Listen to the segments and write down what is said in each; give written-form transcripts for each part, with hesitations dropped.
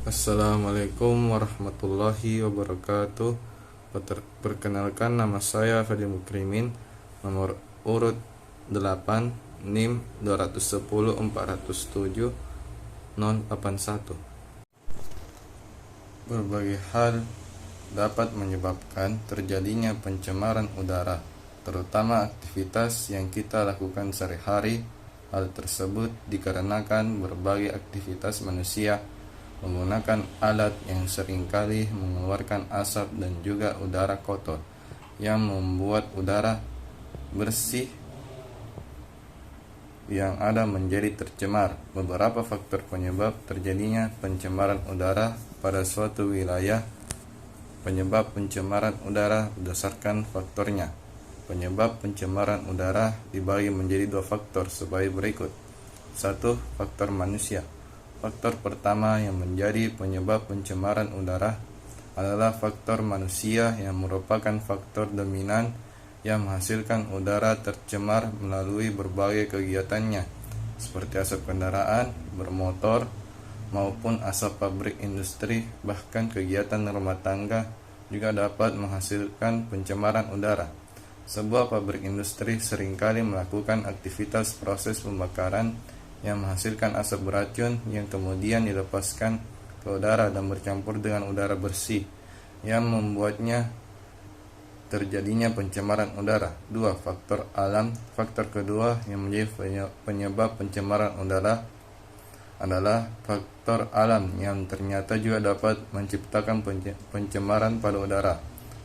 Assalamualaikum warahmatullahi wabarakatuh. Perkenalkan, nama saya Fadil Mukrimin, nomor urut 8, NIM 210 407 081. Berbagai hal dapat menyebabkan terjadinya pencemaran udara, terutama aktivitas yang kita lakukan sehari-hari. Hal tersebut dikarenakan berbagai aktivitas manusia menggunakan alat yang seringkali mengeluarkan asap dan juga udara kotor yang membuat udara bersih yang ada menjadi tercemar. Beberapa faktor penyebab terjadinya pencemaran udara pada suatu wilayah. Penyebab pencemaran udara berdasarkan faktornya. Penyebab pencemaran udara dibagi menjadi dua faktor sebagai berikut. 1. Faktor manusia. Faktor pertama yang menjadi penyebab pencemaran udara adalah faktor manusia, yang merupakan faktor dominan yang menghasilkan udara tercemar melalui berbagai kegiatannya, seperti asap kendaraan bermotor maupun asap pabrik industri. Bahkan kegiatan rumah tangga juga dapat menghasilkan pencemaran udara. Sebuah pabrik industri seringkali melakukan aktivitas proses pembakaran yang menghasilkan asap beracun yang kemudian dilepaskan ke udara dan bercampur dengan udara bersih, yang membuatnya terjadinya pencemaran udara. 2. Faktor alam. Faktor kedua yang menjadi penyebab pencemaran udara adalah faktor alam yang ternyata juga dapat menciptakan pencemaran pada udara.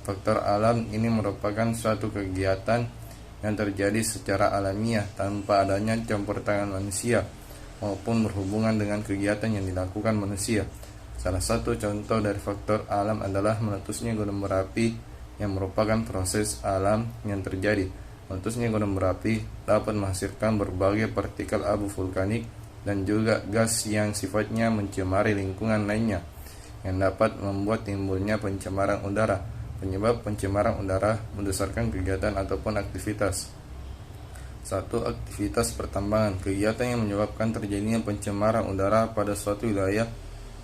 Faktor alam ini merupakan suatu kegiatan yang terjadi secara alamiah tanpa adanya campur tangan manusia maupun berhubungan dengan kegiatan yang dilakukan manusia. Salah satu contoh dari faktor alam adalah meletusnya gunung berapi, yang merupakan proses alam yang terjadi. Meletusnya gunung berapi dapat menghasilkan berbagai partikel abu vulkanik dan juga gas yang sifatnya mencemari lingkungan lainnya, yang dapat membuat timbulnya pencemaran udara. Penyebab pencemaran udara berdasarkan kegiatan ataupun aktivitas. 1. Aktivitas pertambangan. Kegiatan yang menyebabkan terjadinya pencemaran udara pada suatu wilayah.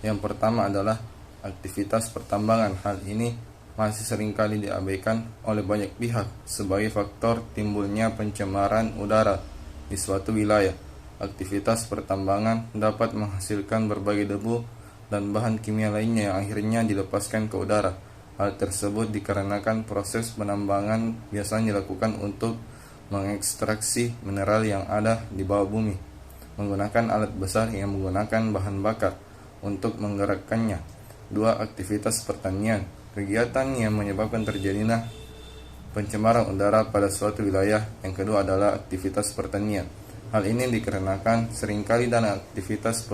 Yang pertama adalah aktivitas pertambangan. Hal ini masih seringkali diabaikan oleh banyak pihak sebagai faktor timbulnya pencemaran udara di suatu wilayah. Aktivitas pertambangan dapat menghasilkan berbagai debu dan bahan kimia lainnya yang akhirnya dilepaskan ke udara. Hal tersebut dikarenakan proses penambangan biasanya dilakukan untuk mengekstraksi mineral yang ada di bawah bumi menggunakan alat besar yang menggunakan bahan bakar untuk menggerakkannya. 2. Aktivitas pertanian. Kegiatan yang menyebabkan terjadinya pencemaran udara pada suatu wilayah. Yang kedua adalah aktivitas pertanian. Hal ini dikarenakan seringkali dalam aktivitas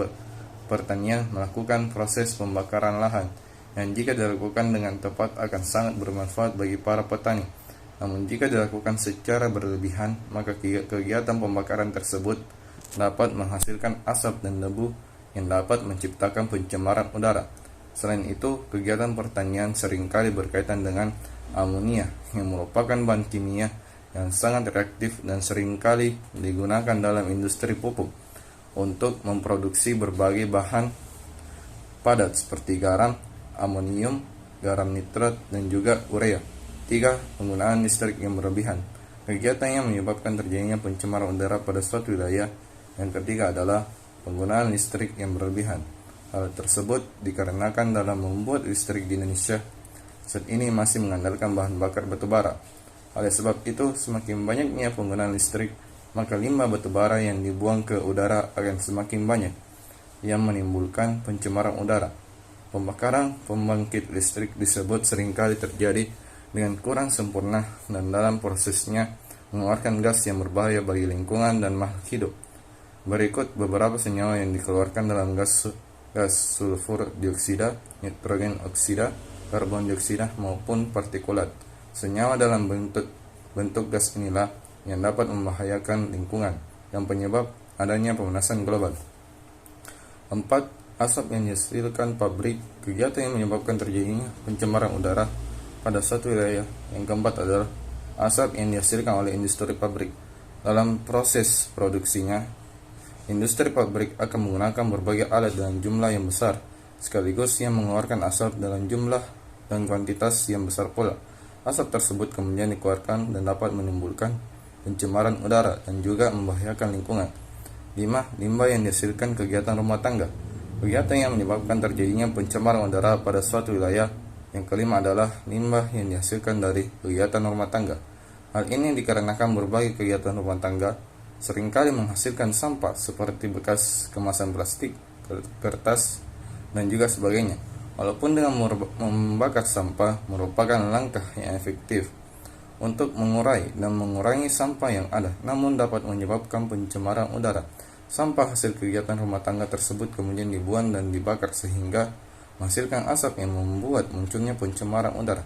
pertanian melakukan proses pembakaran lahan yang jika dilakukan dengan tepat akan sangat bermanfaat bagi para petani. Namun jika dilakukan secara berlebihan, maka kegiatan pembakaran tersebut dapat menghasilkan asap dan debu yang dapat menciptakan pencemaran udara. Selain itu, kegiatan pertanian seringkali berkaitan dengan amonia, yang merupakan bahan kimia yang sangat reaktif dan seringkali digunakan dalam industri pupuk untuk memproduksi berbagai bahan padat seperti garam, amonium, garam nitrat, dan juga urea. 3. Penggunaan listrik yang berlebihan. Kegiatan yang menyebabkan terjadinya pencemaran udara pada suatu wilayah. Yang ketiga adalah penggunaan listrik yang berlebihan. Hal tersebut dikarenakan dalam membuat listrik di Indonesia saat ini masih mengandalkan bahan bakar batubara. Oleh sebab itu, semakin banyaknya penggunaan listrik, maka limbah batubara yang dibuang ke udara akan semakin banyak, yang menimbulkan pencemaran udara. Pembakaran pembangkit listrik disebut seringkali terjadi dengan kurang sempurna dan dalam prosesnya mengeluarkan gas yang berbahaya bagi lingkungan dan makhluk hidup. Berikut beberapa senyawa yang dikeluarkan dalam gas sulfur dioksida, nitrogen oksida, karbon dioksida maupun partikulat. Senyawa dalam bentuk gas inilah yang dapat membahayakan lingkungan yang penyebab adanya pemanasan global. 4. Asap yang dihasilkan pabrik. Kegiatan yang menyebabkan terjadinya pencemaran udara pada suatu wilayah. Yang keempat adalah asap yang dihasilkan oleh industri pabrik. Dalam proses produksinya, industri pabrik akan menggunakan berbagai alat dengan jumlah yang besar sekaligus yang mengeluarkan asap dalam jumlah dan kuantitas yang besar pula. Asap tersebut kemudian dikeluarkan dan dapat menimbulkan pencemaran udara dan juga membahayakan lingkungan. 5. Limbah yang dihasilkan kegiatan rumah tangga. Kegiatan yang menyebabkan terjadinya pencemaran udara pada suatu wilayah. Yang kelima adalah limbah yang dihasilkan dari kegiatan rumah tangga. Hal ini dikarenakan berbagai kegiatan rumah tangga seringkali menghasilkan sampah seperti bekas kemasan plastik, kertas, dan juga sebagainya. Walaupun dengan membakar sampah merupakan langkah yang efektif untuk mengurai dan mengurangi sampah yang ada, namun dapat menyebabkan pencemaran udara. Sampah hasil kegiatan rumah tangga tersebut kemudian dibuang dan dibakar sehingga menghasilkan asap yang membuat munculnya pencemaran udara.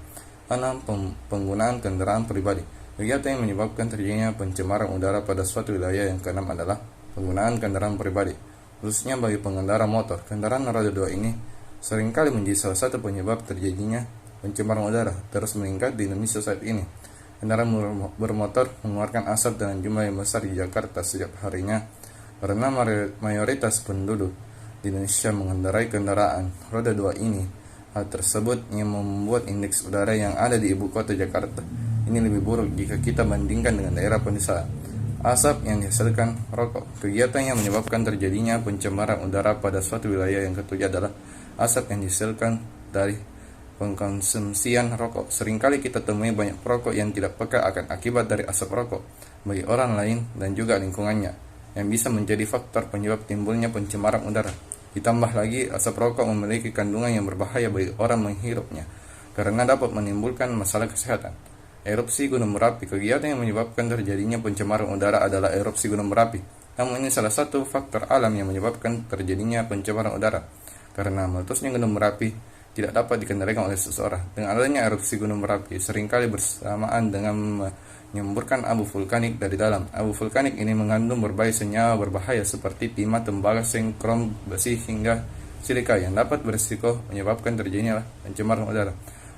6. Penggunaan kendaraan pribadi. Kegiatan yang menyebabkan terjadinya pencemaran udara pada suatu wilayah. Yang keenam adalah penggunaan kendaraan pribadi, khususnya bagi pengendara motor. Kendaraan roda 2 ini seringkali menjadi salah satu penyebab terjadinya pencemaran udara terus meningkat di Indonesia saat ini. Kendaraan bermotor mengeluarkan asap dengan jumlah yang besar di Jakarta setiap harinya karena mayoritas penduduk di Indonesia mengendarai kendaraan roda 2 ini. Hal tersebut yang membuat indeks udara yang ada di ibu kota Jakarta ini lebih buruk jika kita bandingkan dengan daerah pedesaan. Asap yang dihasilkan rokok. Kegiatan yang menyebabkan terjadinya pencemaran udara pada suatu wilayah. Yang ketujuh adalah asap yang dihasilkan dari pengkonsumsian rokok. Seringkali kita temui banyak perokok yang tidak peka akan akibat dari asap rokok bagi orang lain dan juga lingkungannya, yang bisa menjadi faktor penyebab timbulnya pencemaran udara. Ditambah lagi, asap rokok memiliki kandungan yang berbahaya bagi orang menghirupnya karena dapat menimbulkan masalah kesehatan. Erupsi Gunung Merapi. Kegiatan yang menyebabkan terjadinya pencemaran udara adalah erupsi Gunung Merapi. Namun ini salah satu faktor alam yang menyebabkan terjadinya pencemaran udara, karena meletusnya Gunung Merapi tidak dapat dikendalikan oleh seseorang. Dengan adanya erupsi Gunung Merapi seringkali bersamaan dengan menyemburkan abu vulkanik dari dalam. Abu vulkanik ini mengandung berbagai senyawa berbahaya seperti timah, tembaga, zinc, krom, besi, hingga silika yang dapat berisiko menyebabkan terjadinya pencemaran udara.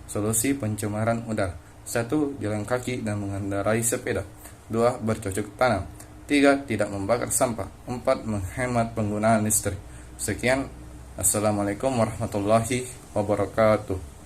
Solusi pencemaran udara: 1. Jalan kaki dan mengendarai sepeda. 2. Bercocok tanam. 3. Tidak membakar sampah. 4. Menghemat penggunaan listrik. Sekian. Assalamualaikum warahmatullahi wabarakatuh.